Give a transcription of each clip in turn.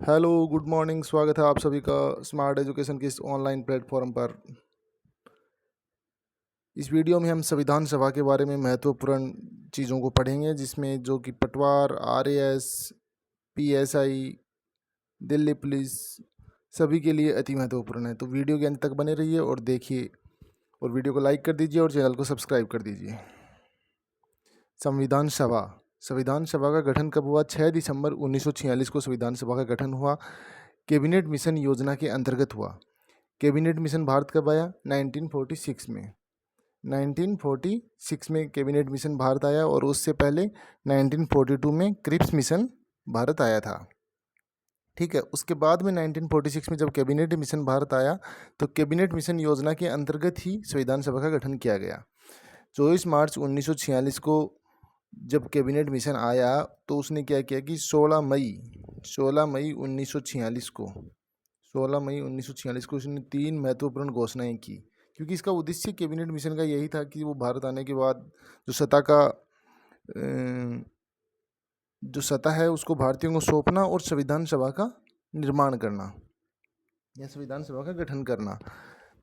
Hello, good morning. स्वागत है आप सभी का स्मार्ट एजुकेशन के इस ऑनलाइन प्लेटफॉर्म पर। इस वीडियो में हम संविधान सभा के बारे में महत्वपूर्ण चीज़ों को पढ़ेंगे, जिसमें जो कि पटवार, आरएएस, पीएसआई, दिल्ली पुलिस सभी के लिए अति महत्वपूर्ण है। तो वीडियो के अंत तक बने रहिए और देखिए, और वीडियो को लाइक कर दीजिए और चैनल को सब्सक्राइब कर दीजिए। संविधान सभा। संविधान सभा का गठन कब हुआ? 6 दिसंबर 1946 को संविधान सभा का गठन हुआ। कैबिनेट मिशन योजना के अंतर्गत हुआ। कैबिनेट मिशन भारत कब आया? 1946 में। 1946 में कैबिनेट मिशन भारत आया, और उससे पहले 1942 में क्रिप्स मिशन भारत आया था। ठीक है। उसके बाद में 1946 में जब कैबिनेट मिशन भारत आया, तो कैबिनेट मिशन योजना के अंतर्गत ही संविधान सभा का गठन किया गया। 24 मार्च 1946 को जब कैबिनेट मिशन आया, तो उसने क्या किया कि 16 मई 1946 को 16 मई 1946 को उसने 3 महत्वपूर्ण घोषणाएं की, क्योंकि इसका उद्देश्य कैबिनेट मिशन का यही था कि वो भारत आने के बाद जो सत्ता है उसको भारतीयों को सौंपना और संविधान सभा का निर्माण करना या संविधान सभा का गठन करना।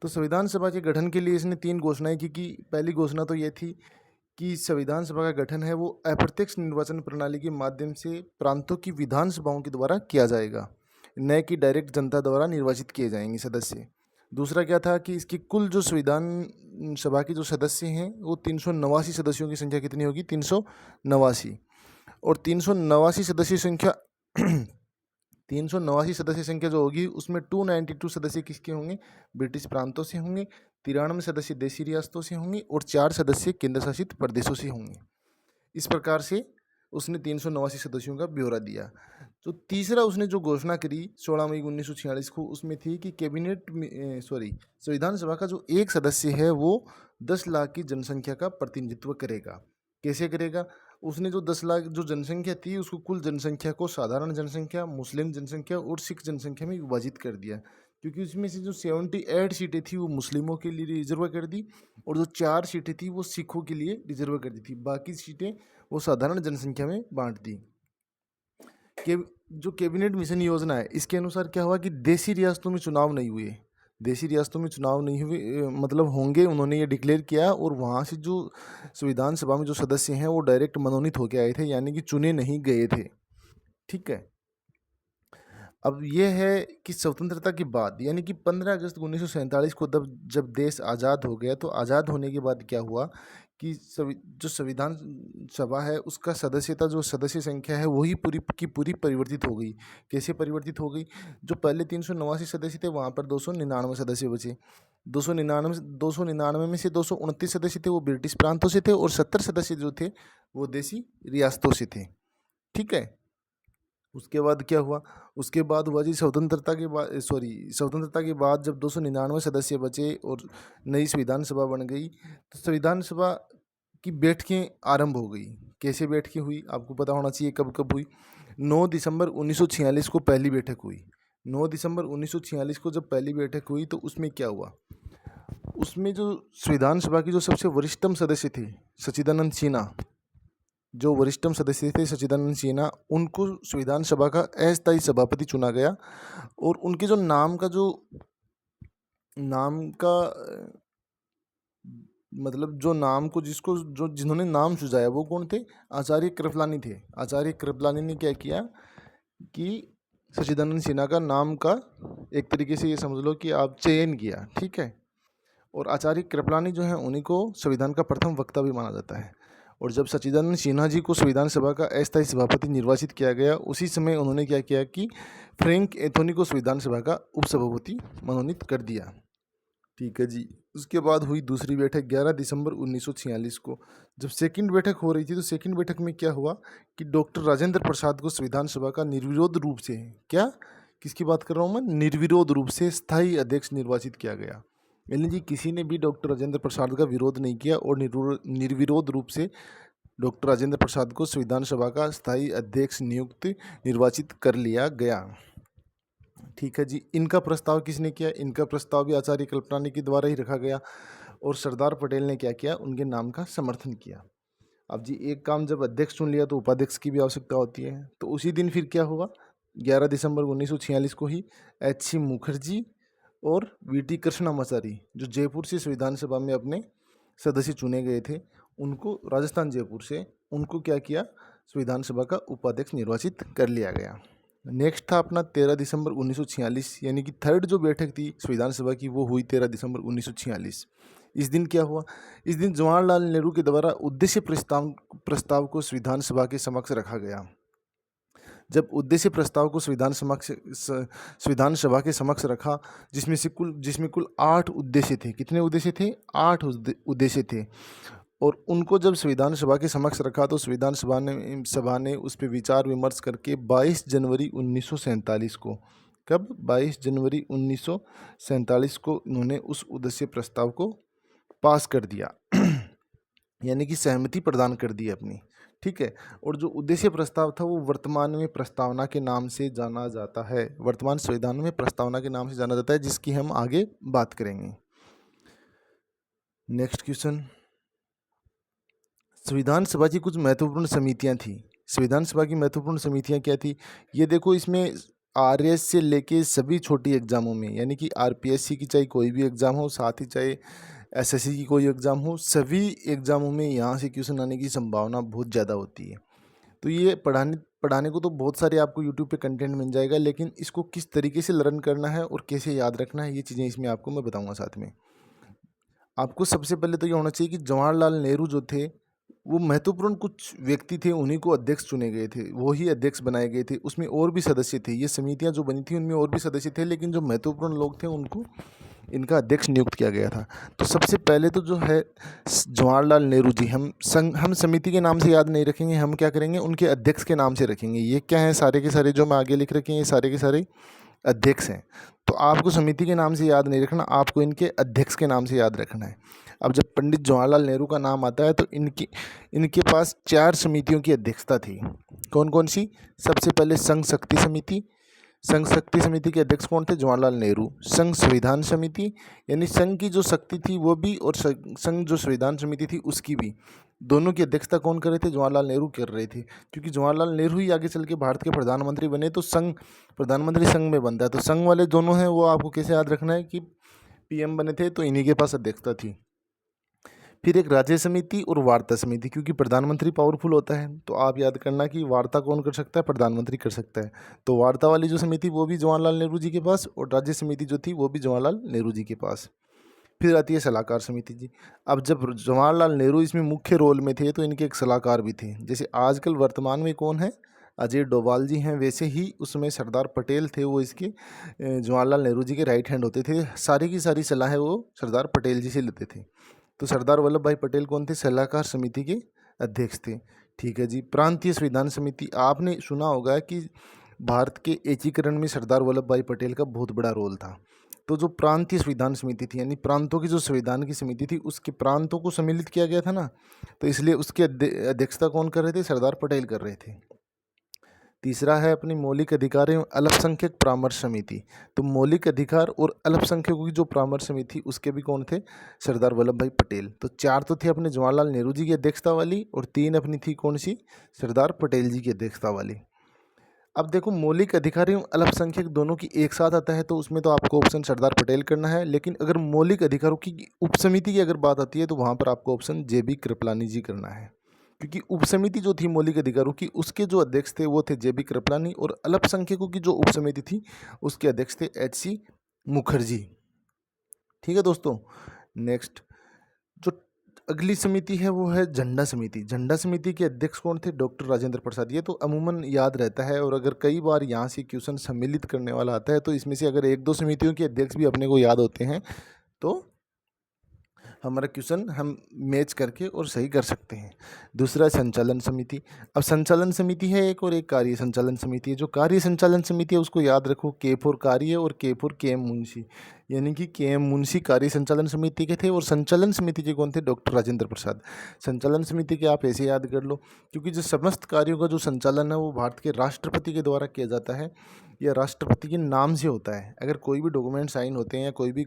तो संविधान सभा के गठन के लिए इसने 3 घोषणाएं की कि पहली घोषणा तो ये थी कि संविधान सभा का गठन है वो अप्रत्यक्ष निर्वाचन प्रणाली के माध्यम से प्रांतों की विधानसभाओं के द्वारा किया जाएगा, न कि डायरेक्ट जनता द्वारा निर्वाचित किए जाएंगे सदस्य। दूसरा क्या था कि इसकी कुल जो संविधान सभा के जो सदस्य हैं वो 389 सदस्यों की संख्या कितनी होगी? 389। और 389 सदस्य संख्या 389 सदस्य संख्या जो होगी उसमें 292 सदस्य किसके होंगे? ब्रिटिश प्रांतों से होंगे, 93 सदस्य देशी रियासतों से होंगे और 4 सदस्य केंद्र शासित प्रदेशों से होंगे। इस प्रकार से उसने 389 सदस्यों का ब्यौरा दिया। तो तीसरा उसने जो घोषणा करी 16 मई 1946 को, उसमें थी कि संविधान सभा का जो एक सदस्य है वो 10 लाख की जनसंख्या का प्रतिनिधित्व करेगा। कैसे करेगा? उसने जो 10 लाख जो जनसंख्या थी उसको कुल जनसंख्या को साधारण जनसंख्या, मुस्लिम जनसंख्या और सिख जनसंख्या में विभाजित कर दिया, क्योंकि उसमें से जो 78 सीटें थी वो मुस्लिमों के लिए रिजर्व कर दी, और जो 4 सीटें थी वो सिखों के लिए रिजर्व कर दी थी। बाकी सीटें वो साधारण जनसंख्या में बांट दी। के जो कैबिनेट मिशन योजना है, इसके अनुसार क्या हुआ कि देशी रियासतों में चुनाव नहीं हुए। देशी रियासतों में चुनाव नहीं हुए, मतलब होंगे, उन्होंने ये डिक्लेयर किया, और वहाँ से जो संविधान सभा में जो सदस्य हैं वो डायरेक्ट मनोनीत होकर आए थे, यानी कि चुने नहीं गए थे। ठीक है। अब ये है कि स्वतंत्रता के बाद, यानी कि 15 अगस्त 1947 को जब देश आज़ाद हो गया, तो आज़ाद होने के बाद क्या हुआ कि जो संविधान सभा है उसका जो सदस्य संख्या है वही पूरी की पूरी परिवर्तित हो गई। कैसे परिवर्तित हो गई? जो पहले 389 सदस्य थे वहाँ पर 299 सदस्य बचे। 299 में से 229 सदस्य थे वो ब्रिटिश प्रांतों से थे, और 70 सदस्य जो थे वो देशी रियासतों से थे। ठीक है। उसके बाद क्या हुआ? उसके बाद हुआ जी स्वतंत्रता के बाद जब 299 सदस्य बचे और नई संविधान सभा बन गई, तो संविधान सभा की बैठकें आरंभ हो गई। कैसे बैठकें हुई? आपको पता होना चाहिए कब कब हुई। 9 दिसंबर 1946 को पहली बैठक हुई। 9 दिसंबर 1946 को जब पहली बैठक हुई, तो उसमें क्या हुआ? उसमें जो संविधान सभा की जो सबसे वरिष्ठतम सदस्य थे, सच्चिदानंद सिन्हा, जो वरिष्ठतम सदस्य थे सच्चिदानंद सिन्हा, उनको संविधान सभा का अस्थायी सभापति चुना गया। और उनके जो नाम का मतलब जो नाम को जिन्होंने नाम सुझाया वो कौन थे? आचार्य कृपलानी थे। आचार्य कृपलानी ने क्या किया कि सच्चिदानंद सिन्हा का नाम का एक तरीके से ये समझ लो कि आप चयन किया। ठीक है। और आचार्य कृपलानी जो है उन्हीं को संविधान का प्रथम वक्ता भी माना जाता है। और जब सच्चिदानंद सिन्हा जी को संविधान सभा का अस्थायी सभापति निर्वाचित किया गया, उसी समय उन्होंने क्या किया कि फ्रैंक एंथोनी को संविधान सभा का उपसभापति मनोनीत कर दिया। ठीक है जी। उसके बाद हुई दूसरी बैठक 11 दिसंबर 1946 को। जब सेकंड बैठक हो रही थी, तो सेकंड बैठक में क्या हुआ कि डॉक्टर राजेंद्र प्रसाद को संविधान सभा का निर्विरोध रूप से, क्या, किसकी बात कर रहा हूँ मैं? निर्विरोध रूप से स्थायी अध्यक्ष निर्वाचित किया गया। यानी जी किसी ने भी डॉक्टर राजेंद्र प्रसाद का विरोध नहीं किया, और निर्विरोध रूप से डॉक्टर राजेंद्र प्रसाद को संविधान सभा का स्थायी अध्यक्ष निर्वाचित कर लिया गया। ठीक है जी। इनका प्रस्ताव किसने किया? इनका प्रस्ताव भी आचार्य कृपलानी के द्वारा ही रखा गया, और सरदार पटेल ने क्या किया? उनके नाम का समर्थन किया। अब जी एक काम जब अध्यक्ष चुन लिया तो उपाध्यक्ष की भी आवश्यकता होती है। तो उसी दिन फिर क्या हुआ? 11 दिसंबर 1946 को ही H.C. मुखर्जी और V.T. कृष्णामाचारी, जो जयपुर से संविधान सभा में अपने सदस्य चुने गए थे, उनको राजस्थान जयपुर से उनको क्या किया, संविधान सभा का उपाध्यक्ष निर्वाचित कर लिया गया। नेक्स्ट था अपना 13 दिसंबर 1946, यानी कि थर्ड जो बैठक थी संविधान सभा की वो हुई 13 दिसंबर 1946। इस दिन क्या हुआ, इस दिन जवाहरलाल नेहरू के द्वारा उद्देश्य प्रस्ताव को संविधान सभा के समक्ष रखा गया। जब उद्देश्य प्रस्ताव को संविधान सभा के समक्ष रखा, जिसमें कुल 8 उद्देश्य थे। कितने उद्देश्य थे? 8 उद्देश्य थे। और उनको जब संविधान सभा के समक्ष रखा तो संविधान सभा ने उस पर विचार विमर्श करके 22 जनवरी 1947 को, कब? 22 जनवरी 1947 को उन्होंने उस उद्देश्य प्रस्ताव को पास कर दिया यानी कि सहमति प्रदान कर दी अपनी, ठीक है। और जो उद्देश्य प्रस्ताव था वो वर्तमान में प्रस्तावना के नाम से जाना जाता है, वर्तमान संविधान में प्रस्तावना के नाम से जाना जाता है, जिसकी हम आगे बात करेंगे। नेक्स्ट क्वेश्चन, संविधान सभा की कुछ महत्वपूर्ण समितियां थी। संविधान सभा की महत्वपूर्ण समितियां क्या थी, ये देखो। इसमें RS से लेके सभी छोटी एग्जामों में, यानी कि RPSC की चाहे कोई भी एग्जाम हो, साथ ही चाहे SSC की कोई एग्जाम हो, सभी एग्जामों में यहाँ से क्वेश्चन आने की संभावना बहुत ज़्यादा होती है। तो ये पढ़ाने को तो बहुत सारे आपको यूट्यूब पे कंटेंट मिल जाएगा, लेकिन इसको किस तरीके से लर्न करना है और कैसे याद रखना है, ये चीज़ें इसमें आपको मैं बताऊँगा। साथ में आपको सबसे पहले तो ये होना चाहिए कि जवाहरलाल नेहरू जो थे वो महत्वपूर्ण कुछ व्यक्ति थे, उन्हीं को अध्यक्ष चुने गए थे, वो ही अध्यक्ष बनाए गए थे। उसमें और भी सदस्य थे, ये समितियां जो बनी थी उनमें और भी सदस्य थे, लेकिन जो महत्वपूर्ण लोग थे उनको इनका अध्यक्ष नियुक्त किया गया था। तो सबसे पहले तो जो है जवाहरलाल नेहरू जी, हम समिति के नाम से याद नहीं रखेंगे, हम क्या करेंगे, उनके अध्यक्ष के नाम से रखेंगे। ये क्या है, सारे के सारे जो मैं आगे लिख रखे हैं, ये सारे के सारे अध्यक्ष हैं। तो आपको समिति के नाम से याद नहीं रखना, आपको इनके अध्यक्ष के नाम से याद रखना है। अब जब पंडित जवाहरलाल नेहरू का नाम आता है तो इनके पास 4 समितियों की अध्यक्षता थी। कौन कौन सी? सबसे पहले संघ शक्ति समिति। संघ शक्ति समिति के अध्यक्ष कौन थे? जवाहरलाल नेहरू। संघ संविधान समिति, यानी संघ की जो शक्ति थी वो भी और संघ जो संविधान समिति थी उसकी भी, दोनों की अध्यक्षता कौन कर रहे थे? जवाहरलाल नेहरू कर रहे थे। क्योंकि जवाहरलाल नेहरू ही आगे चल के भारत के प्रधानमंत्री बने, तो संघ प्रधानमंत्री संघ में बनता है। तो संघ वाले दोनों हैं, वो आपको कैसे याद रखना है कि PM बने थे, तो इन्हीं के पास अध्यक्षता थी। फिर एक राज्य समिति और वार्ता समिति, क्योंकि प्रधानमंत्री पावरफुल होता है, तो आप याद करना कि वार्ता कौन कर सकता है? प्रधानमंत्री कर सकता है। तो वार्ता वाली जो समिति वो भी जवाहरलाल नेहरू जी के पास, और राज्य समिति जो थी वो भी जवाहरलाल नेहरू जी के पास। फिर आती है सलाहकार समिति जी। अब जब जवाहरलाल नेहरू इसमें मुख्य रोल में थे तो इनके एक सलाहकार भी थे। जैसे आजकल वर्तमान में कौन है? अजय डोभाल जी हैं, वैसे ही उसमें सरदार पटेल थे, वो इसके जवाहरलाल नेहरू जी के राइट हैंड होते थे। सारी की सारी सलाह वो सरदार पटेल जी से लेते थे। तो सरदार वल्लभ भाई पटेल कौन थे? सलाहकार समिति के अध्यक्ष थे। ठीक है जी। प्रांतीय संविधान समिति, आपने सुना होगा कि भारत के एकीकरण में सरदार वल्लभ भाई पटेल का बहुत बड़ा रोल था। तो जो प्रांतीय संविधान समिति थी, यानी प्रांतों की जो संविधान की समिति थी, उसके प्रांतों को सम्मिलित किया गया था ना, तो इसलिए उसकी अध्यक्षता कौन कर रहे थे? सरदार पटेल कर रहे थे। तीसरा है अपनी मौलिक अधिकार एवं अल्पसंख्यक परामर्श समिति। तो मौलिक अधिकार और अल्पसंख्यकों की जो परामर्श समिति, उसके भी कौन थे? सरदार वल्लभ भाई पटेल। तो 4 तो थे अपने जवाहरलाल नेहरू जी की अध्यक्षता वाली, और 3 अपनी थी कौन सी? सरदार पटेल जी की अध्यक्षता वाली। अब देखो, मौलिक अधिकार एवं अल्पसंख्यक दोनों की एक साथ आता है, तो उसमें तो आपको ऑप्शन सरदार पटेल करना है। लेकिन अगर मौलिक अधिकारों की उपसमिति की अगर बात आती है तो वहाँ पर आपको ऑप्शन JB कृपलानी जी करना है। क्योंकि उपसमिति जो थी मौलिक अधिकारों की, उसके जो अध्यक्ष थे वो थे JB कृपलानी, और अल्पसंख्यकों की जो उपसमिति थी उसके अध्यक्ष थे HC मुखर्जी। ठीक है दोस्तों। नेक्स्ट जो अगली समिति है वो है झंडा समिति। झंडा समिति के अध्यक्ष कौन थे? डॉक्टर राजेंद्र प्रसाद। ये तो अमूमन याद रहता है, और अगर कई बार यहाँ से क्वेश्चन सम्मिलित करने वाला आता है तो इसमें से अगर 1-2 समितियों के अध्यक्ष भी अपने को याद होते हैं तो हमारा क्वेश्चन हम मैच करके और सही कर सकते हैं। दूसरा संचालन समिति। अब संचालन समिति है एक, और एक कार्य संचालन समिति है। जो कार्य संचालन समिति है उसको याद रखो, K फॉर कार्य और K फॉर KM मुंशी। यानी कि के.एम. मुंशी कार्य संचालन समिति के थे और संचालन समिति के कौन थे? डॉक्टर राजेंद्र प्रसाद। संचालन समिति के आप ऐसे याद कर लो, क्योंकि जो समस्त कार्यों का जो संचालन है वो भारत के राष्ट्रपति के द्वारा किया जाता है या राष्ट्रपति के नाम से होता है। अगर कोई भी डॉक्यूमेंट साइन होते हैं या कोई भी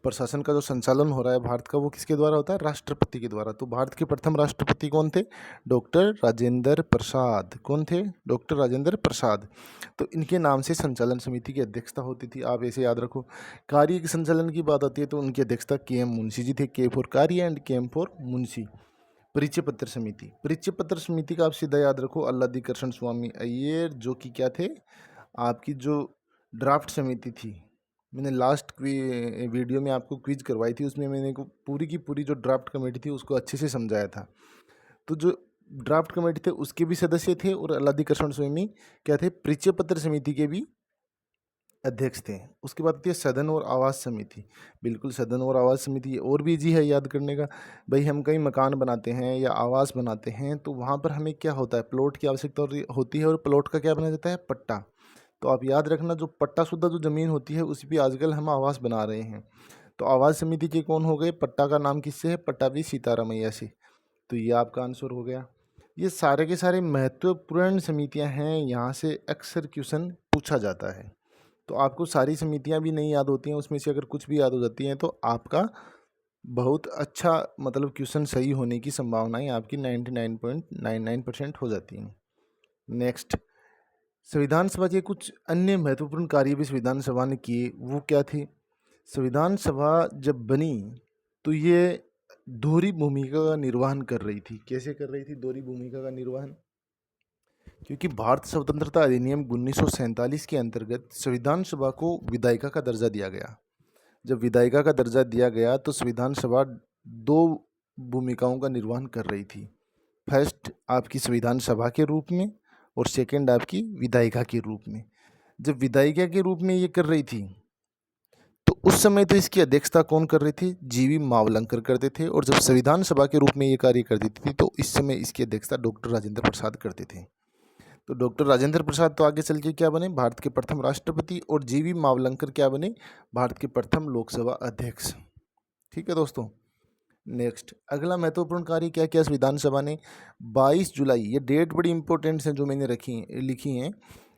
प्रशासन का जो संचालन हो रहा है भारत का, वो किसके द्वारा होता है? राष्ट्रपति के द्वारा। तो भारत के प्रथम राष्ट्रपति कौन थे? डॉक्टर राजेंद्र प्रसाद। कौन थे? डॉक्टर राजेंद्र प्रसाद। तो इनके नाम से संचालन समिति की अध्यक्षता होती थी, आप ऐसे याद रखो। कार्य के संचालन की बात आती है तो उनकी अध्यक्षता के.एम. मुंशी जी थे। के फॉर कार्य एंड के.एम. फॉर मुंशी। परिचय पत्र समिति, परिचय पत्र समिति का आप सीधा याद रखो अल्लादी कृष्ण स्वामी अय्यर, जो कि क्या थे? आपकी जो ड्राफ्ट समिति थी। मैंने लास्ट वीडियो में आपको क्विज करवाई थी, उसमें मैंने पूरी की पूरी जो ड्राफ्ट कमेटी थी उसको अच्छे से समझाया था। तो जो ड्राफ्ट कमेटी थे उसके भी सदस्य थे और अल्लादी कृष्ण स्वामी क्या थे? परिचय पत्र समिति के भी अध्यक्ष थे। उसके बाद आती है सदन और आवास समिति। बिल्कुल, सदन और आवास समिति और भी इजी है याद करने का। भाई हम कहीं मकान बनाते हैं या आवास बनाते हैं तो वहाँ पर हमें क्या होता है? प्लॉट की आवश्यकता होती है और प्लॉट का क्या बना जाता है? पट्टा। तो आप याद रखना, जो पट्टा शुद्ध जो ज़मीन होती है उस पर आजकल हम आवास बना रहे हैं। तो आवास समिति के कौन हो गए? पट्टा का नाम किससे है? पट्टाभी सीतारामैया से। तो ये आपका आंसर हो गया। ये सारे के सारे महत्वपूर्ण समितियां हैं, यहाँ से अक्सर क्वेश्चन पूछा जाता है। तो आपको सारी समितियां भी नहीं याद होती हैं, उसमें से अगर कुछ भी याद हो जाती हैं तो आपका बहुत अच्छा मतलब क्वेश्चन सही होने की संभावनाएं आपकी 99.99% हो जाती हैं। नेक्स्ट, संविधान सभा के कुछ अन्य महत्वपूर्ण कार्य भी संविधान सभा ने किए, वो क्या थे? संविधान सभा जब बनी तो ये दोहरी भूमिका का निर्वहन कर रही थी। कैसे कर रही थी दोहरी भूमिका का निर्वहन? क्योंकि भारत स्वतंत्रता अधिनियम 1947 के अंतर्गत संविधान सभा को विधायिका का दर्जा दिया गया। जब विधायिका का दर्जा दिया गया तो संविधान सभा दो भूमिकाओं का निर्वहन कर रही थी। फर्स्ट आपकी संविधान सभा के रूप में और सेकंड आपकी विधायिका के रूप में। जब विधायिका के रूप में ये कर रही थी तो उस समय तो इसकी अध्यक्षता कौन कर रही थी? जीवी मावलंकर करते थे। और जब संविधान सभा के रूप में ये कार्य करती थी तो इस समय इसकी अध्यक्षता डॉक्टर राजेंद्र प्रसाद करते थे। तो डॉक्टर राजेंद्र प्रसाद तो आगे चल के क्या बने? भारत के प्रथम राष्ट्रपति। और जीवी मावलंकर क्या बने? भारत के प्रथम लोकसभा अध्यक्ष। ठीक है दोस्तों। नेक्स्ट, अगला महत्वपूर्ण कार्य क्या किया संविधान सभा ने? 22 जुलाई, ये डेट बड़ी इंपॉर्टेंट है जो मैंने लिखी हैं।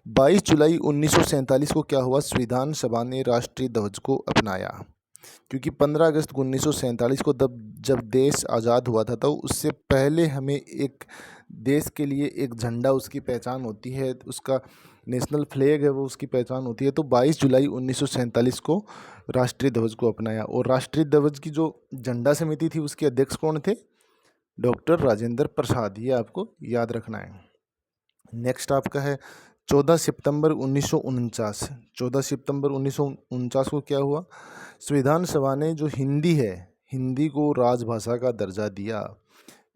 22 जुलाई 1947 को क्या हुआ? संविधान सभा ने राष्ट्रीय ध्वज को अपनाया। क्योंकि 15 अगस्त 1947 को जब देश आज़ाद हुआ था तो उससे पहले हमें एक देश के लिए एक झंडा, उसकी पहचान होती है, उसका नेशनल फ्लैग है वो उसकी पहचान होती है। तो 22 जुलाई 1947 को राष्ट्रीय ध्वज को अपनाया। और राष्ट्रीय ध्वज की जो झंडा समिति थी उसके अध्यक्ष कौन थे? डॉक्टर राजेंद्र प्रसाद। ये आपको याद रखना है। नेक्स्ट आपका है 14 सितंबर 1949। 14 सितंबर 1949 को क्या हुआ? संविधान सभा ने जो हिंदी है, हिंदी को राजभाषा का दर्जा दिया।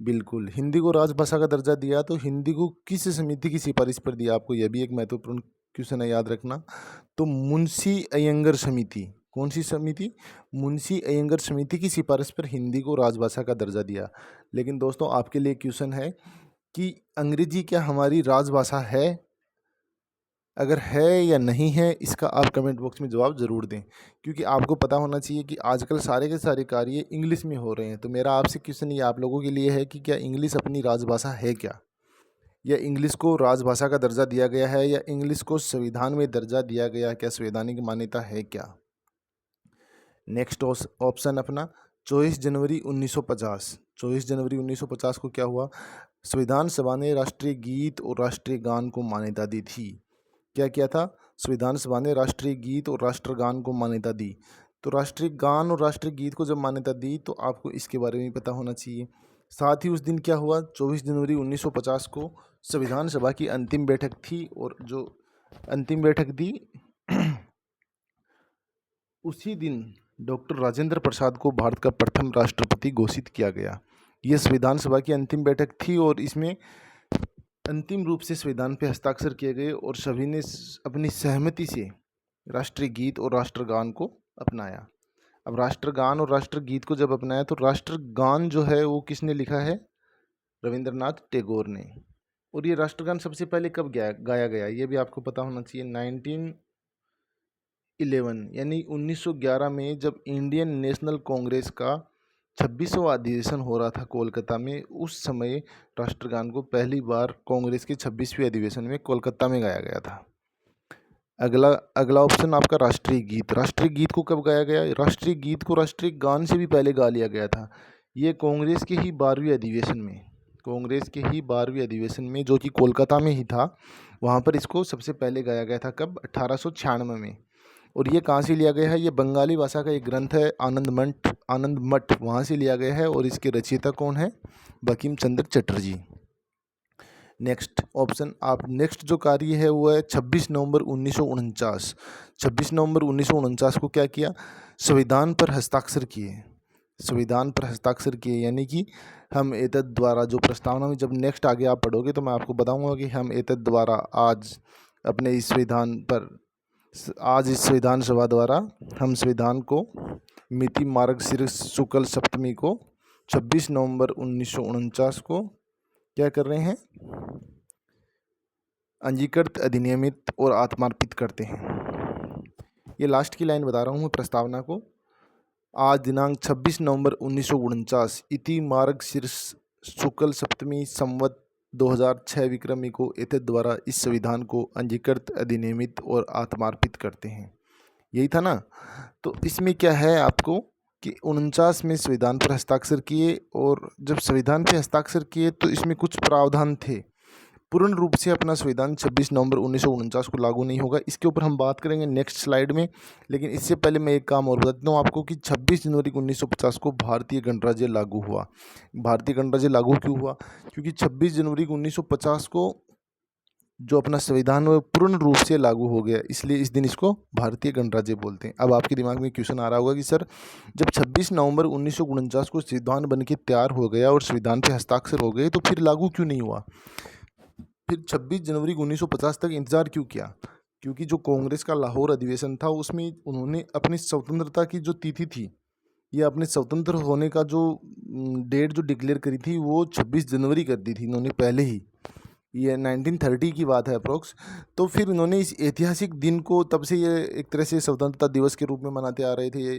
बिल्कुल, हिंदी को राजभाषा का दर्जा दिया। तो हिंदी को किस समिति की सिफारिश पर दिया? आपको यह भी एक महत्वपूर्ण क्वेश्चन है, याद रखना। तो मुंशी अयंगर समिति। कौन सी समिति? मुंशी अयंगर समिति की सिफारिश पर हिंदी को राजभाषा का दर्जा दिया। लेकिन दोस्तों आपके लिए क्वेश्चन है कि अंग्रेजी क्या हमारी राजभाषा है? अगर है या नहीं है इसका आप कमेंट बॉक्स में जवाब ज़रूर दें, क्योंकि आपको पता होना चाहिए कि आजकल सारे के सारे कार्य इंग्लिश में हो रहे हैं। तो मेरा आपसे क्वेश्चन ये आप लोगों के लिए है कि क्या इंग्लिश अपनी राजभाषा है क्या? या इंग्लिश को राजभाषा का दर्जा दिया गया है? या इंग्लिश को संविधान में दर्जा दिया गया है? क्या संवैधानिक मान्यता है क्या? नेक्स्ट ऑप्शन अपना 24 जनवरी 1950। 24 जनवरी 1950 को क्या हुआ? संविधान सभा ने राष्ट्रीय गीत और राष्ट्रीय गान को मान्यता दी थी। क्या किया था? संविधान सभा ने राष्ट्रीय गीत और राष्ट्रगान को मान्यता दी। तो राष्ट्रीय गान और राष्ट्रीय गीत को जब मान्यता दी तो आपको इसके बारे में पता होना चाहिए। साथ ही उस दिन क्या हुआ? 24 जनवरी 1950 को संविधान सभा की अंतिम बैठक थी और जो अंतिम बैठक दी उसी दिन डॉक्टर राजेंद्र प्रसाद को भारत का प्रथम राष्ट्रपति घोषित किया गया। ये संविधान सभा की अंतिम बैठक थी और इसमें अंतिम रूप से संविधान पे हस्ताक्षर किए गए और सभी ने अपनी सहमति से राष्ट्रीय गीत और राष्ट्रगान को अपनाया। अब राष्ट्रगान और राष्ट्रगीत को जब अपनाया तो राष्ट्रगान जो है वो किसने लिखा है? रविंद्रनाथ टैगोर ने। और ये राष्ट्रगान सबसे पहले कब गाया गया? ये भी आपको पता होना चाहिए। 11 यानी 1911 में जब इंडियन नेशनल कांग्रेस का 26वां अधिवेशन हो रहा था कोलकाता में, उस समय राष्ट्रगान को पहली बार कांग्रेस के 26वें अधिवेशन में कोलकाता में गाया गया था। अगला ऑप्शन आपका राष्ट्रीय गीत। राष्ट्रीय गीत को कब गाया गया? राष्ट्रीय गीत को राष्ट्रीय गान से भी पहले गा लिया गया था। ये कांग्रेस के ही 12वें अधिवेशन में, कांग्रेस के ही 12वें अधिवेशन में, जो कि कोलकाता में ही था, वहाँ पर इसको सबसे पहले गाया गया था। कब? 1896 में। और ये कहाँ से लिया गया है? ये बंगाली भाषा का एक ग्रंथ है, आनंद मठ, वहाँ से लिया गया है। और इसके रचयिता कौन है? बंकिम चंद्र चटर्जी। नेक्स्ट ऑप्शन, आप नेक्स्ट जो कार्य है वो है 26 नवंबर 1949। 26 नवंबर 1949 को क्या किया? संविधान पर हस्ताक्षर किए। संविधान पर हस्ताक्षर किए यानी कि हम एतद द्वारा, जो प्रस्तावना में जब नेक्स्ट आगे आप पढ़ोगे तो मैं आपको बताऊंगा कि हम एतद द्वारा आज अपने इस संविधान पर, आज इस संविधान सभा द्वारा हम संविधान को मिति मार्गशीर्ष शुक्ल सप्तमी को 26 नवंबर 1949 को क्या कर रहे हैं? अंगीकृत, अधिनियमित और आत्मार्पित करते हैं। ये लास्ट की लाइन बता रहा हूँ प्रस्तावना को। आज दिनांक 26 नवंबर 1949 इति मार्गशीर्ष शुक्ल सप्तमी संवत 2006 विक्रमी को एतद द्वारा इस संविधान को अंगीकृत, अधिनियमित और आत्मार्पित करते हैं। यही था ना? तो इसमें क्या है आपको कि 49 में संविधान पर हस्ताक्षर किए, और जब संविधान पर हस्ताक्षर किए तो इसमें कुछ प्रावधान थे। पूर्ण रूप से अपना संविधान 26 नवंबर 1949 को लागू नहीं होगा। इसके ऊपर हम बात करेंगे नेक्स्ट स्लाइड में। लेकिन इससे पहले मैं एक काम और बता देता हूँ आपको कि 26 जनवरी 1950 को भारतीय गणराज्य लागू हुआ। भारतीय गणराज्य लागू क्यों हुआ? क्योंकि 26 जनवरी 1950 को जो अपना संविधान वो पूर्ण रूप से लागू हो गया, इसलिए इस दिन इसको भारतीय गणराज्य बोलते हैं। अब आपके दिमाग में क्वेश्चन आ रहा होगा कि सर, जब 26 नवंबर 1949 को संविधान बन के तैयार हो गया और संविधान पे हस्ताक्षर हो गए, तो फिर लागू क्यों नहीं हुआ? फिर 26 जनवरी 1950 तक इंतज़ार क्यों किया? क्योंकि जो कांग्रेस का लाहौर अधिवेशन था उसमें उन्होंने अपनी स्वतंत्रता की जो तिथि थी, या अपने स्वतंत्र होने का जो डेट जो डिक्लेयर करी थी, वो 26 जनवरी कर दी थी इन्होंने पहले ही। ये 1930 की बात है अप्रोक्स। तो फिर इन्होंने इस ऐतिहासिक दिन को, तब से ये एक तरह से स्वतंत्रता दिवस के रूप में मनाते आ रहे थे।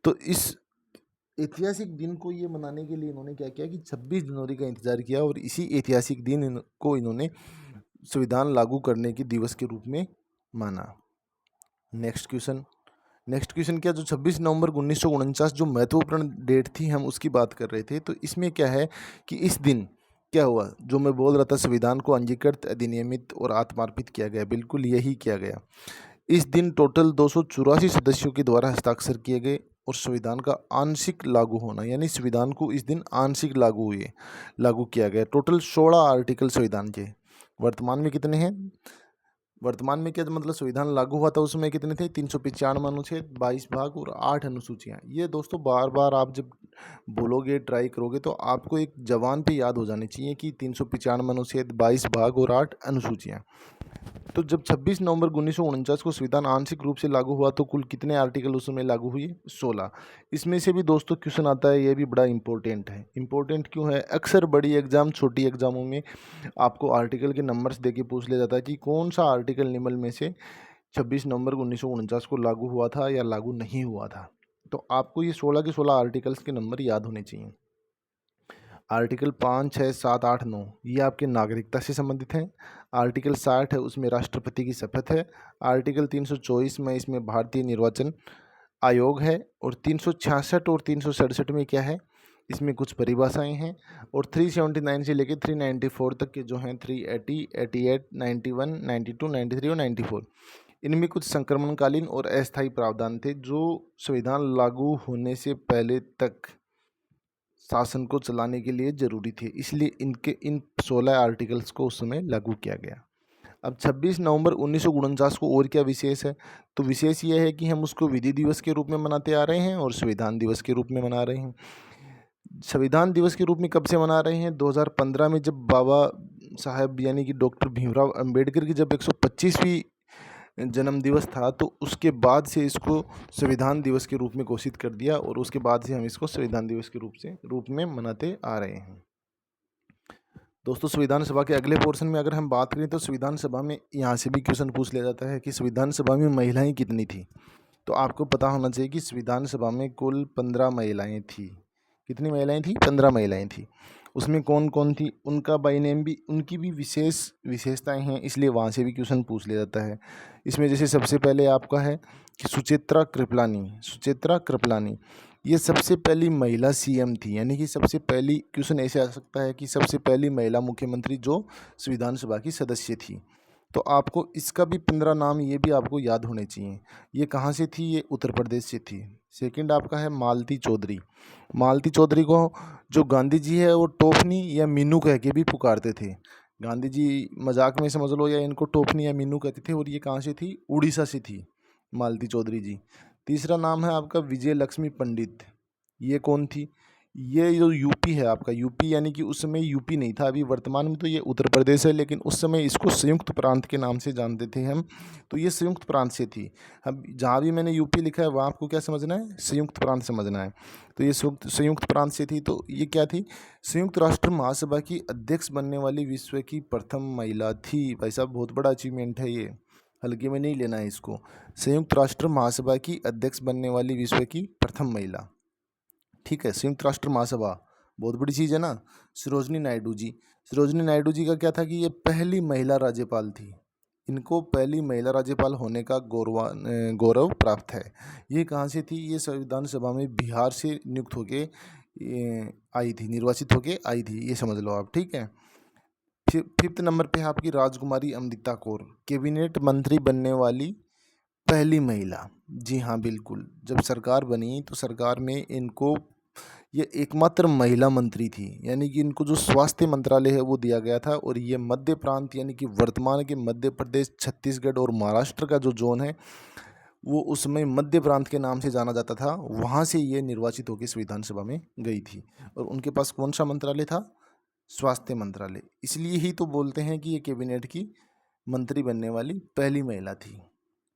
तो इस ऐतिहासिक दिन को ये मनाने के लिए इन्होंने क्या किया कि 26 जनवरी का इंतज़ार किया, और इसी ऐतिहासिक दिन को इन्होंने संविधान लागू करने के दिवस के रूप में माना। नेक्स्ट क्वेश्चन क्या, जो 26 नवंबर 1949 जो महत्वपूर्ण डेट थी, हम उसकी बात कर रहे थे। तो इसमें क्या है कि इस दिन क्या हुआ, जो मैं बोल रहा था, संविधान को अंगीकृत, अधिनियमित और आत्मार्पित किया गया। बिल्कुल यही किया गया। इस दिन टोटल 284 सदस्यों के द्वारा हस्ताक्षर किए गए, और संविधान का आंशिक लागू होना, यानी संविधान को इस दिन आंशिक लागू किया गया। टोटल 16 आर्टिकल संविधान के। वर्तमान में कितने हैं? वर्तमान में क्या मतलब संविधान लागू हुआ था उसमें कितने थे? 395 अनुच्छेद, 22 भाग और 8 अनुसूचियाँ। ये दोस्तों बार बार आप जब बोलोगे, ट्राई करोगे, तो आपको एक जवान पे याद हो जानी चाहिए कि 395 अनुच्छेद, 22 भाग और 8 अनुसूचियाँ। तो जब 26 नवंबर 1949 को संविधान आंशिक रूप से लागू हुआ, तो कुल कितने आर्टिकल उसमें लागू हुए? 16। इसमें से भी दोस्तों क्वेश्चन आता है, ये भी बड़ा इंपॉर्टेंट है। इंपॉर्टेंट क्यों है? अक्सर बड़ी एग्जाम, छोटी एग्जामों में आपको आर्टिकल के नंबर्स दे के पूछ लिया जाता है कि कौन सा आर्टिकल निम्न में से 26 नवंबर 1949 को लागू हुआ था या लागू नहीं हुआ था। तो आपको ये 16 के 16 आर्टिकल्स के नंबर याद होने चाहिए। आर्टिकल 5, 6, 7, 8, 9 ये आपके नागरिकता से संबंधित हैं। आर्टिकल 60 है, उसमें राष्ट्रपति की शपथ है। आर्टिकल 324 में इसमें भारतीय निर्वाचन आयोग है। और 366 और 367 में क्या है? इसमें कुछ परिभाषाएं हैं। और 379 से लेकर 394 तक के जो हैं, 380, 88, 91, 92, 93 और 94, इनमें कुछ संक्रमणकालीन और अस्थायी प्रावधान थे जो संविधान लागू होने से पहले तक शासन को चलाने के लिए जरूरी थे। इसलिए इन 16 आर्टिकल्स को उस समय लागू किया गया। अब 26 नवंबर 1949 को और क्या विशेष है? तो विशेष ये है कि हम उसको विधि दिवस के रूप में मनाते आ रहे हैं और संविधान दिवस के रूप में मना रहे हैं। संविधान दिवस के रूप में कब से मना रहे हैं? 2015 में, जब बाबा साहब यानी कि डॉक्टर भीमराव अंबेडकर की जब 125वीं जन्म दिवस था, तो उसके बाद से इसको संविधान दिवस के रूप में घोषित कर दिया, और उसके बाद से हम इसको संविधान दिवस के रूप में मनाते आ रहे हैं। दोस्तों संविधान सभा के अगले पोर्शन में अगर हम बात करें तो संविधान सभा में यहाँ से भी क्वेश्चन पूछ लिया जाता है कि संविधान सभा में महिलाएं कितनी थी। तो आपको पता होना चाहिए कि संविधान सभा में कुल 15 महिलाएं थी। कितनी महिलाएं थी? 15 महिलाएं थी। उसमें कौन कौन थी उनका बाय नेम भी, उनकी भी विशेषताएं हैं, इसलिए वहाँ से भी क्वेश्चन पूछ लिया जाता है। इसमें जैसे सबसे पहले आपका है कि सुचित्रा कृपलानी ये सबसे पहली महिला सीएम थी, यानी कि सबसे पहली, क्वेश्चन ऐसे आ सकता है कि सबसे पहली महिला मुख्यमंत्री जो संविधान सभा की सदस्य थी। तो आपको इसका भी 15 नाम ये भी आपको याद होने चाहिए। ये कहाँ से थी? ये उत्तर प्रदेश से थी। सेकंड आपका है मालती चौधरी को जो गांधी जी है वो टोफनी या मीनू कह के भी पुकारते थे। गांधी जी मजाक में समझ लो या इनको टोफनी या मीनू कहते थे, और ये कहाँ से थी? उड़ीसा से थी मालती चौधरी जी। तीसरा नाम है आपका विजय लक्ष्मी पंडित। ये कौन थी? ये जो यूपी है आपका, यूपी यानी कि उस समय यूपी नहीं था, अभी वर्तमान में तो ये उत्तर प्रदेश है, लेकिन उस समय इसको संयुक्त प्रांत के नाम से जानते थे हम। तो ये संयुक्त प्रांत से थी। अब जहाँ भी मैंने यूपी लिखा है वहाँ आपको क्या समझना है? संयुक्त प्रांत समझना है। तो ये संयुक्त प्रांत से थी। तो ये क्या थी? संयुक्त राष्ट्र महासभा की अध्यक्ष बनने वाली विश्व की प्रथम महिला थी। भाई साहब बहुत बड़ा अचीवमेंट है ये, हल्के में नहीं लेना है इसको। संयुक्त राष्ट्र महासभा की अध्यक्ष बनने वाली विश्व की प्रथम महिला, ठीक है। संयुक्त राष्ट्र महासभा बहुत बड़ी चीज़ है ना। सरोजनी नायडू जी का क्या था कि ये पहली महिला राज्यपाल थी। इनको पहली महिला राज्यपाल होने का गौरव प्राप्त है। ये कहाँ से थी? ये संविधान सभा में बिहार से नियुक्त होके आई थी, निर्वाचित होके आई थी, ये समझ लो आप, ठीक है। फिफ्थ नंबर पे है आपकी राजकुमारी अमृता कौर, कैबिनेट मंत्री बनने वाली पहली महिला। जी हाँ बिल्कुल, जब सरकार बनी तो सरकार में इनको ये एकमात्र महिला मंत्री थी, यानी कि इनको जो स्वास्थ्य मंत्रालय है वो दिया गया था। और ये मध्य प्रांत यानी कि वर्तमान के मध्य प्रदेश, छत्तीसगढ़ और महाराष्ट्र का जो जोन है वो उस समय मध्य प्रांत के नाम से जाना जाता था। वहाँ से ये निर्वाचित होकर संविधान सभा में गई थी। और उनके पास कौन सा मंत्रालय था? स्वास्थ्य मंत्रालय। इसलिए ही तो बोलते हैं कि ये कैबिनेट की मंत्री बनने वाली पहली महिला थी,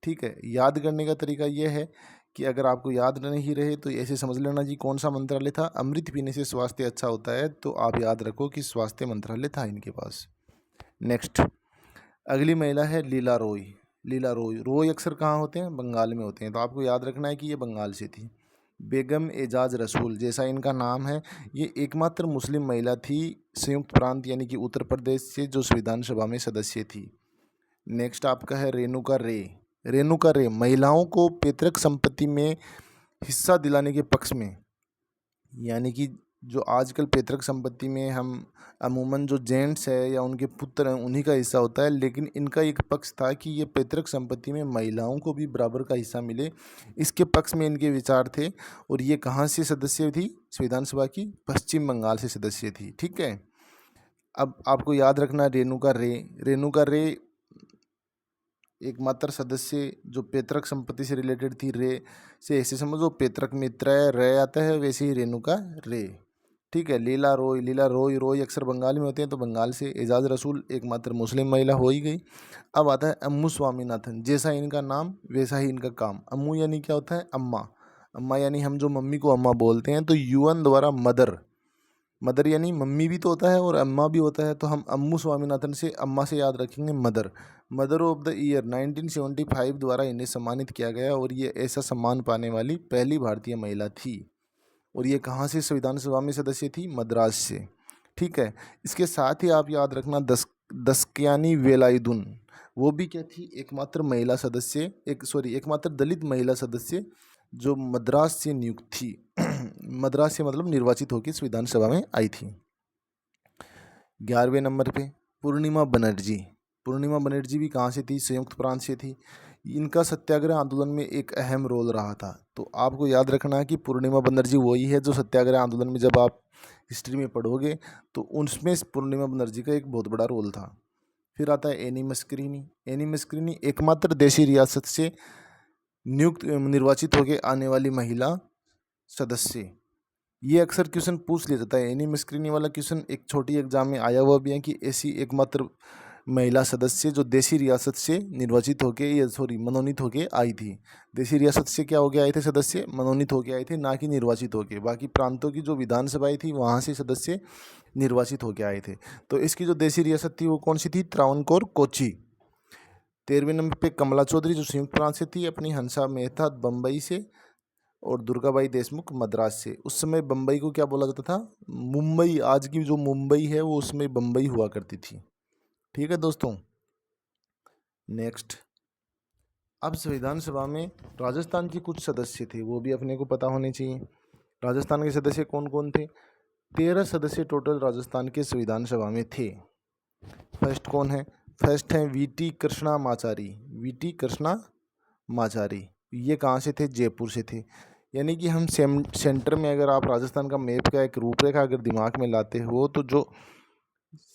ठीक है। याद करने का तरीका यह है कि अगर आपको याद नहीं रहे तो ऐसे समझ लेना जी कौन सा मंत्रालय था। अमृत पीने से स्वास्थ्य अच्छा होता है, तो आप याद रखो कि स्वास्थ्य मंत्रालय था इनके पास। नेक्स्ट अगली महिला है लीला रॉय। रॉय अक्सर कहाँ होते हैं? बंगाल में होते हैं, तो आपको याद रखना है कि ये बंगाल से थी। बेगम एजाज रसूल जैसा इनका नाम है, ये एकमात्र मुस्लिम महिला थी संयुक्त प्रांत यानी कि उत्तर प्रदेश से जो संविधान सभा में सदस्य थी। नेक्स्ट आपका है रेणुका रे महिलाओं को पैतृक संपत्ति में हिस्सा दिलाने के पक्ष में, यानी कि जो आजकल पैतृक संपत्ति में हम अमूमन जो जेंट्स है या उनके पुत्र हैं उन्हीं का हिस्सा होता है, लेकिन इनका एक पक्ष था कि ये पैतृक संपत्ति में महिलाओं को भी बराबर का हिस्सा मिले, इसके पक्ष में इनके विचार थे। और ये कहाँ से सदस्य थी? संविधान सभा की पश्चिम बंगाल से सदस्य थी, ठीक है। अब आपको याद रखना रेणुका रे एकमात्र सदस्य जो पैतृक संपत्ति से रिलेटेड थी। रे से ऐसे समझो पैतृक मित्र रे आता है, वैसे ही रेणुका रे, ठीक है। लीला रोय अक्सर बंगाल में होते हैं, तो बंगाल से। एजाज रसूल एकमात्र मुस्लिम महिला हो ही गई। अब आता है अम्मू स्वामीनाथन, जैसा इनका नाम वैसा ही इनका काम। अम्मू यानी क्या होता है? अम्मा यानी हम जो मम्मी को अम्मा बोलते हैं, तो यूएन द्वारा मदर यानी मम्मी भी तो होता है और अम्मा भी होता है, तो हम अम्मू स्वामीनाथन से अम्मा से याद रखेंगे मदर ऑफ द ईयर 1975 द्वारा इन्हें सम्मानित किया गया। और ये ऐसा सम्मान पाने वाली पहली भारतीय महिला थी। और ये कहाँ से संविधान सभा में सदस्य थी? मद्रास से, ठीक है। इसके साथ ही आप याद रखना दस्कयानी वेलायुधन, वो भी क्या थी? एकमात्र महिला सदस्य, एकमात्र दलित महिला सदस्य जो मद्रास से नियुक्त थी। मद्रास से मतलब निर्वाचित होकर संविधान सभा में आई थी। 11वें नंबर पे पूर्णिमा बनर्जी भी कहाँ से थी? संयुक्त प्रांत से थी। इनका सत्याग्रह आंदोलन में एक अहम रोल रहा था। तो आपको याद रखना है कि पूर्णिमा बनर्जी वही है जो सत्याग्रह आंदोलन में, जब आप हिस्ट्री में पढ़ोगे तो उसमें पूर्णिमा बनर्जी का एक बहुत बड़ा रोल था। फिर आता है एनी मस्क्रीनी एकमात्र देशी रियासत से निर्वाचित होकर आने वाली महिला सदस्य। ये अक्सर क्वेश्चन पूछ लिया जाता है। एनी मस्क्रीनी वाला क्वेश्चन एक छोटी एग्जाम में आया हुआ भी है कि ऐसी एकमात्र महिला सदस्य जो देसी रियासत से निर्वाचित होके या मनोनीत होके आई थी। देसी रियासत से क्या हो गया आए थे सदस्य, मनोनीत होके आए थे, ना कि निर्वाचित होके। बाकी प्रांतों की जो विधानसभाएं थी वहाँ से सदस्य निर्वाचित होके आए थे। तो इसकी जो देसी रियासत थी वो कौन सी थी, त्रावणकोर कोची। 13वें नंबर पे कमला चौधरी जो संयुक्त प्रांत से थी, अपनी हंसा मेहता बम्बई से और दुर्गाबाई देशमुख मद्रास से। उस समय बम्बई को क्या बोला जाता था, मुंबई। आज की जो मुंबई है वो उसमें बम्बई हुआ करती थी। ठीक है दोस्तों। नेक्स्ट, अब संविधान सभा में राजस्थान के कुछ सदस्य थे, वो भी अपने को पता होने चाहिए। राजस्थान के सदस्य कौन कौन थे, 13 सदस्य टोटल राजस्थान के संविधान सभा में थे। फर्स्ट कौन है, फर्स्ट हैं वीटी कृष्णामाचारी। वीटी कृष्णामाचारी ये कहाँ से थे, जयपुर से थे। यानी कि हम सेंटर में, अगर आप राजस्थान का मैप का एक रूपरेखा अगर दिमाग में लाते हो, तो जो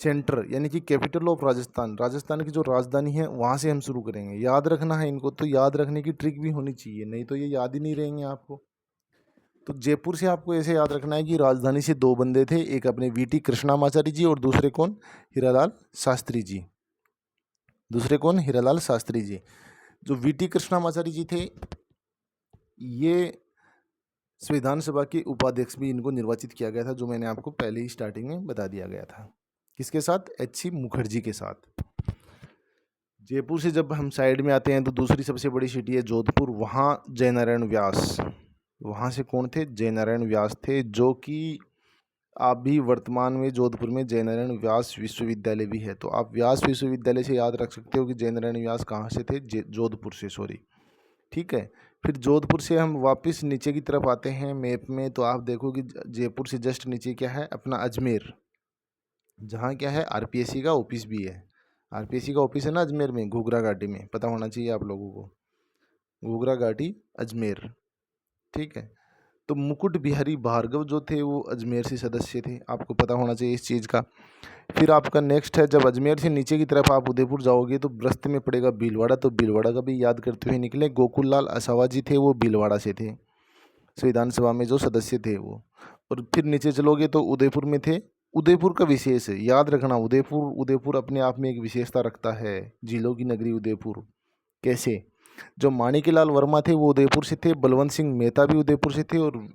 सेंटर यानी कि कैपिटल ऑफ राजस्थान, राजस्थान की जो राजधानी है वहाँ से हम शुरू करेंगे। याद रखना है इनको, तो याद रखने की ट्रिक भी होनी चाहिए, नहीं तो ये याद ही नहीं रहेंगे आपको। तो जयपुर से आपको ऐसे याद रखना है कि राजधानी से 2 बंदे थे, एक अपने वीटी कृष्णामाचारी जी और दूसरे कौन, हीरालाल शास्त्री जी। दूसरे कौन, हीरालाल शास्त्री जी। जो वीटी कृष्णामाचारी जी थे, ये संविधान सभा के उपाध्यक्ष भी इनको निर्वाचित किया गया था, जो मैंने आपको पहले ही स्टार्टिंग में बता दिया गया था। किसके साथ, एच.सी. मुखर्जी के साथ। जयपुर से जब हम साइड में आते हैं तो दूसरी सबसे बड़ी सिटी है जोधपुर। वहाँ जयनारायण व्यास, वहाँ से कौन थे, जयनारायण व्यास थे, जो कि अभी वर्तमान में जोधपुर में जयनारायण व्यास विश्वविद्यालय भी है। तो आप व्यास विश्वविद्यालय से याद रख सकते हो कि जयनारायण व्यास कहाँ से थे, जोधपुर से, सॉरी। ठीक है। फिर जोधपुर से हम वापस नीचे की तरफ आते हैं मैप में, तो आप देखो कि जयपुर से जस्ट नीचे क्या है, अपना अजमेर, जहाँ क्या है आरपीएससी का ऑफिस भी है। आरपीएससी का ऑफिस है ना अजमेर में, घूघरा घाटी में, पता होना चाहिए आप लोगों को, घूघरा घाटी अजमेर। ठीक है। तो मुकुट बिहारी भार्गव जो थे वो अजमेर से सदस्य थे, आपको पता होना चाहिए इस चीज़ का। फिर आपका नेक्स्ट है, जब अजमेर से नीचे की तरफ आप उदयपुर जाओगे तो रास्ते में पड़ेगा भीलवाड़ा, तो भीलवाड़ा का भी याद करते हुए निकले। गोकुल लाल असावा जी थे, वो भीलवाड़ा से थे, संविधान सभा में जो सदस्य थे वो। और फिर नीचे चलोगे तो उदयपुर में थे। उदयपुर का विशेष है, याद रखना, उदयपुर, उदयपुर अपने आप में एक विशेषता रखता है, जिलों की नगरी उदयपुर। कैसे, जो माणिक्यलाल वर्मा थे वो उदयपुर से थे, बलवंत सिंह मेहता भी उदयपुर से थे, और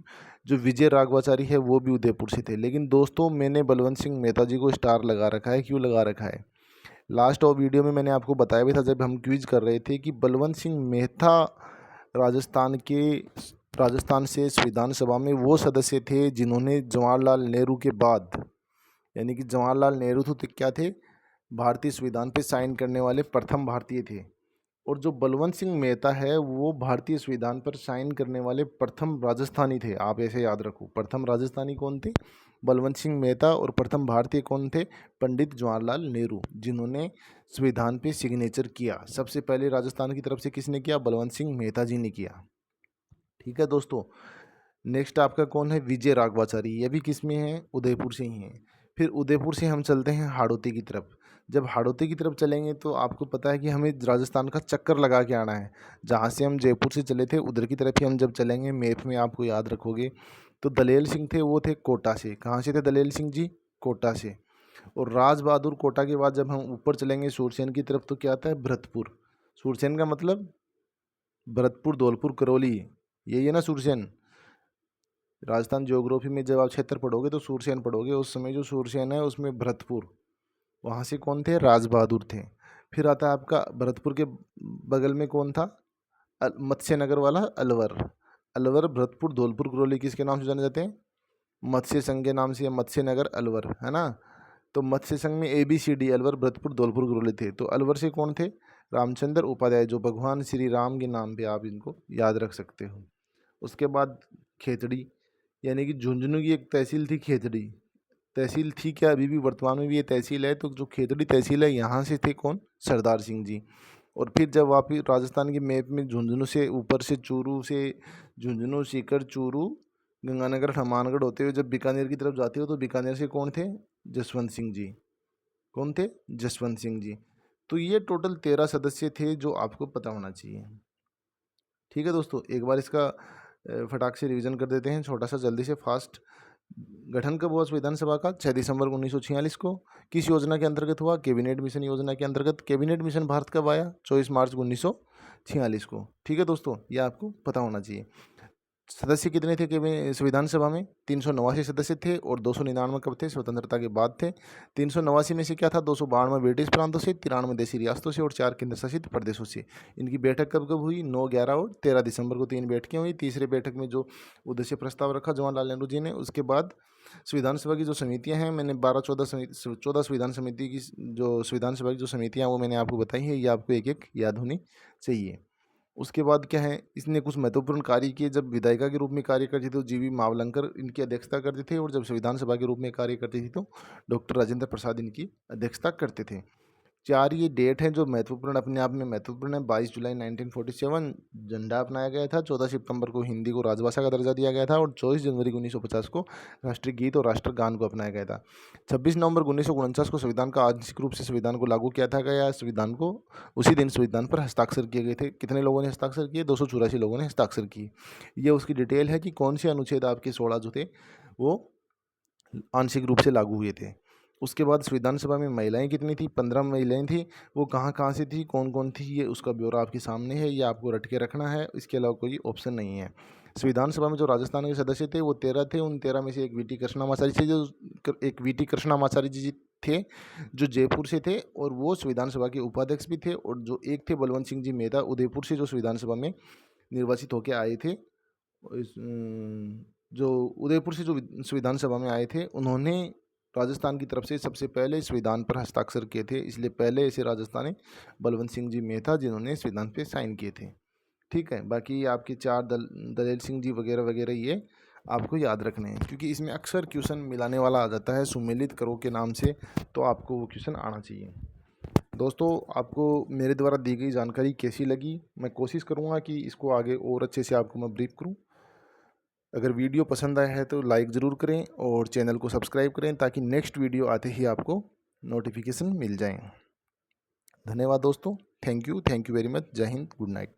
जो विजय राघवाचारी है वो भी उदयपुर से थे। लेकिन दोस्तों मैंने बलवंत सिंह मेहता जी को स्टार लगा रखा है, क्यों लगा रखा है, लास्ट और वीडियो में मैंने आपको बताया भी था जब हम क्विज कर रहे थे कि बलवंत सिंह मेहता राजस्थान से संविधान सभा में वो सदस्य थे जिन्होंने जवाहरलाल नेहरू के बाद, यानी कि जवाहरलाल नेहरू तो क्या थे, भारतीय संविधान पे साइन करने वाले प्रथम भारतीय थे। और जो बलवंत सिंह मेहता है वो भारतीय संविधान पर साइन करने वाले प्रथम राजस्थानी थे। आप ऐसे याद रखो, प्रथम राजस्थानी कौन थे, बलवंत सिंह मेहता, और प्रथम भारतीय कौन थे, पंडित जवाहरलाल नेहरू, जिन्होंने संविधान पे सिग्नेचर किया। सबसे पहले राजस्थान की तरफ से किसने किया, बलवंत सिंह मेहता जी ने किया। ठीक है दोस्तों। नेक्स्ट आपका कौन है, विजय राघवाचारी, ये भी किस में है, उदयपुर से ही है। फिर उदयपुर से हम चलते हैं हाड़ौती की तरफ। जब हाड़ौती की तरफ चलेंगे तो आपको पता है कि हमें राजस्थान का चक्कर लगा के आना है। जहाँ से हम जयपुर से चले थे उधर की तरफ ही हम जब चलेंगे, मैप में आपको याद रखोगे तो दलेल सिंह थे, वो थे कोटा से। कहाँ से थे दलेल सिंह जी, कोटा से। और राज बहादुर कोटा के बाद जब हम ऊपर चलेंगे सूरसेन की तरफ तो क्या आता है, भरतपुर। सूरसेन का मतलब भरतपुर, धौलपुर, करौली, यही है ना सूरसेन। राजस्थान ज्योग्राफी में जब आप क्षेत्र पढ़ोगे तो सूरसेन पढ़ोगे, उस समय जो सूरसेन है उसमें भरतपुर, वहाँ से कौन थे, राज बहादुर थे। फिर आता है आपका भरतपुर के बगल में कौन था, मत्स्य नगर वाला अलवर। अलवर, भरतपुर, धौलपुर, करौली किसके नाम से जाने जाते हैं, मत्स्य संघ के नाम से, मत्स्य नगर अलवर, है ना। तो मत्स्य संघ में ABCD, अलवर, भरतपुर, धौलपुर, करौली थे। तो अलवर से कौन थे, रामचंद्र उपाध्याय, जो भगवान श्री राम के नाम पे आप इनको याद रख सकते हो। उसके बाद खेतड़ी, यानी कि झुंझुनू की एक तहसील थी खेतड़ी। तहसील थी क्या, अभी भी वर्तमान में भी ये तहसील है। तो जो खेतड़ी तहसील है यहाँ से थे कौन, सरदार सिंह जी। और फिर जब वापिस राजस्थान के मैप में झुंझुनू से ऊपर से चूरू से, झुंझुनू, सीकर, चूरू, गंगानगर, हनुमानगढ़ होते हुए जब बीकानेर की तरफ जाते हो तो बीकानेर से कौन थे, जसवंत सिंह जी। कौन थे, जसवंत सिंह जी। तो ये टोटल 13 सदस्य थे जो आपको पता होना चाहिए। ठीक है दोस्तों, एक बार इसका फटाक से रिवीजन कर देते हैं छोटा सा, जल्दी से फास्ट। गठन कब हुआ संविधान सभा का? 6 दिसंबर 1946 को। किस योजना के अंतर्गत हुआ? कैबिनेट मिशन योजना के अंतर्गत। कैबिनेट मिशन भारत कब आया? 24 मार्च 1946 को। ठीक है दोस्तों, ये आपको पता होना चाहिए। सदस्य कितने थे संविधान सभा में? 389 सदस्य थे और 299 कब थे? स्वतंत्रता के बाद थे। 389 में से क्या था? 292 ब्रिटिश प्रांतों से, 93 देशी रियासतों से और 4 केंद्र शासित प्रदेशों से। इनकी बैठक कब कब हुई? 9, 11 और 13 दिसंबर को 3 बैठकें हुई। तीसरे बैठक में जो उद्देश्य प्रस्ताव रखा जवाहरलाल नेहरू जी ने, उसके बाद संविधान सभा की जो समितियां हैं, मैंने 14 संविधान समिति की जो संविधान सभा की जो समितियां वो मैंने आपको बताई है, ये आपको एक एक याद होनी चाहिए। उसके बाद क्या है, इसने कुछ महत्वपूर्ण कार्य किए। जब विधायिका के रूप में कार्य करती थी तो जीवी मावलंकर इनकी अध्यक्षता करते थे, और जब संविधान सभा के रूप में कार्य करती थी तो डॉक्टर राजेंद्र प्रसाद इनकी अध्यक्षता करते थे। 4 ये डेट हैं जो महत्वपूर्ण, अपने आप में महत्वपूर्ण है। 22 जुलाई 1947 झंडा अपनाया गया था। 14 सितंबर को हिंदी को राजभाषा का दर्जा दिया गया था और 24 जनवरी 1950 को राष्ट्रीय गीत और राष्ट्रगान को अपनाया गया था। 26 नवंबर 1949 को संविधान का आंशिक रूप से संविधान को लागू किया था गया। संविधान को उसी दिन संविधान पर हस्ताक्षर किए गए थे। कितने लोगों ने हस्ताक्षर किए? 284 लोगों ने हस्ताक्षर किए। ये उसकी डिटेल है कि कौन से अनुच्छेद आपके 16 जो थे वो आंशिक रूप से लागू हुए थे। उसके बाद संविधान सभा में महिलाएं कितनी थी? 15 महिलाएं थी। वो कहाँ कहाँ से थी, कौन कौन थी, ये उसका ब्यौरा आपके सामने है, ये आपको रट के रखना है। इसके अलावा कोई ऑप्शन नहीं है। संविधान सभा में जो राजस्थान के सदस्य थे वो 13 थे। उन 13 में से एक वीटी कृष्णामाचारी थे, थे जो जयपुर से थे, और वो संविधान सभा के उपाध्यक्ष भी थे। और जो एक थे बलवंत सिंह जी मेहता उदयपुर से, जो संविधान सभा में निर्वाचित होकर आए थे। जो उदयपुर से जो संविधान सभा में आए थे, उन्होंने राजस्थान की तरफ से सबसे पहले संविधान पर हस्ताक्षर किए थे। इसलिए पहले ऐसे राजस्थानी बलवंत सिंह जी मेहता जिन्होंने संविधान पे साइन किए थे। ठीक है, बाकी आपके 4 दलेल सिंह जी वगैरह वगैरह ये आपको याद रखने हैं, क्योंकि इसमें अक्सर क्वेश्चन मिलाने वाला आ जाता है सुमेलित करो के नाम से, तो आपको वो क्वेश्चन आना चाहिए। दोस्तों, आपको मेरे द्वारा दी गई जानकारी कैसी लगी? मैं कोशिश करूँगा कि इसको आगे और अच्छे से आपको मैं ब्रीफ करूँ। अगर वीडियो पसंद आया है तो लाइक ज़रूर करें और चैनल को सब्सक्राइब करें, ताकि नेक्स्ट वीडियो आते ही आपको नोटिफिकेशन मिल जाए। धन्यवाद दोस्तों। Thank you very much. जय हिंद। Good night.